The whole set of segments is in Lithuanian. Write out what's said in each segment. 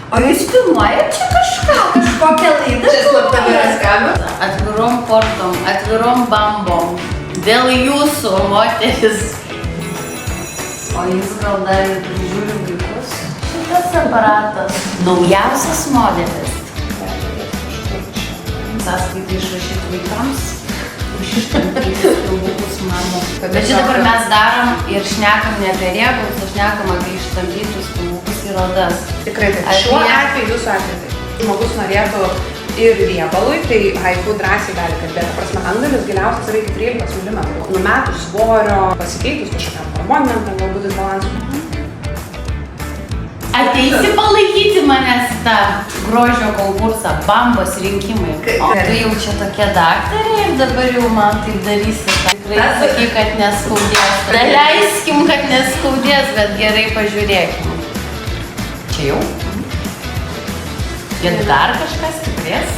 O jūs filmuojat čia kažkokią laidą? Čia slapta vyras kamera. Atvirom kortom, atvirom bambom. Dėl jūsų, moteris. O jūs gal dar ir prižiūri vaikus? Šitas aparatas. Naujausias modelis. Sąskaitą išrašyti vaikams. Ištampyti filmukus mamų. Bet čia dabar mes darom ir šnekam ne apie riebalus, o šnekam apie ištampytus filmukus ir odas. Tikrai taip. Šiuo atveju, jūsų atveju taip. Žmogus norėtų ir riebalui, tai haiku drąsiai gali kalbėti. Prasme, antgalis giliausias yra iki 13 mm. Numetus svorio, pasikeitus kažkokiam hormoniniam, galbūt disbalansui. Ateisi palaikyti manęs tą grožio konkursą, bambos rinkimai. O tu jau čia tokia daktarė ir dabar jau man taip darysi. Tikrai sakyk, kad neskaudės. Daleiskim, kad neskaudės, bet gerai pažiūrėkim. Čia jau? Ir dar kažkas stiprės?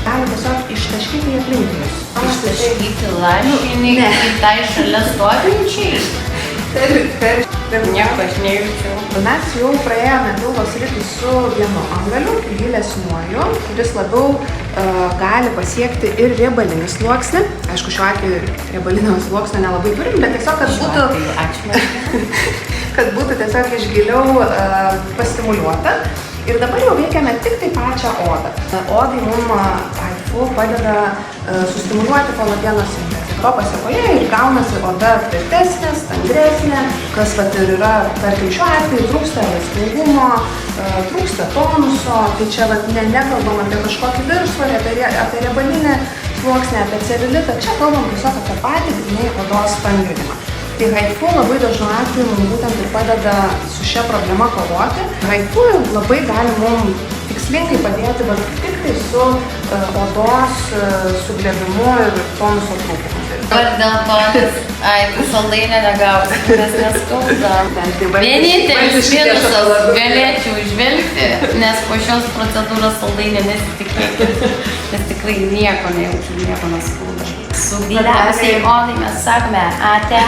Gali tiesiog ištaškyti į aplinkinius. Ištaškyti lašinį kitai šalia stovinčiai? Nieko aš nejaučiu. Mes jau praėjome pilvo sritį su vienu antgaliu, gilesniuoju, kuris labiau gali pasiekti ir riebalinį sluoksnį. Aišku, šiuo atveju riebalinio sluoksnio nelabai turim, bet tiesiog, kad būtų tiesiog iš giliau pastimuliuota. Ir dabar jau veikiame tik tai pačią odą. Odai mums haifu padeda sustimuliuoti kolageno sintezę. To pasiekoje ir gaunasi oda tvirtesnė, stangresnė, kas ir yra, tarkim, šiuo atveju trūksta elastingumo, trūksta tonuso, tai čia nekalbam apie kažkokį viršsvorį, apie riebalinį sluoksnį, apie celulitą, čia kalbam tiesiog apie patį grynai odos stangrinimą. Tai haifu labai dažnu atveju mums būtent ir padeda su šia problema kovoti. Haifu labai gali mums tikslingai padėti tik tai su odos suglėbimu ir tonuso trūkumu. Dabar dėl to, nes saldainę negausi, nes neskauda. Vienintelis minusas galėčiau žvelgti, nes po šios procedūros saldainę nesitikėkit, nes tikrai nieko nejaučiu, nieko neskauda. Su giliausiai odai mes sakome ate.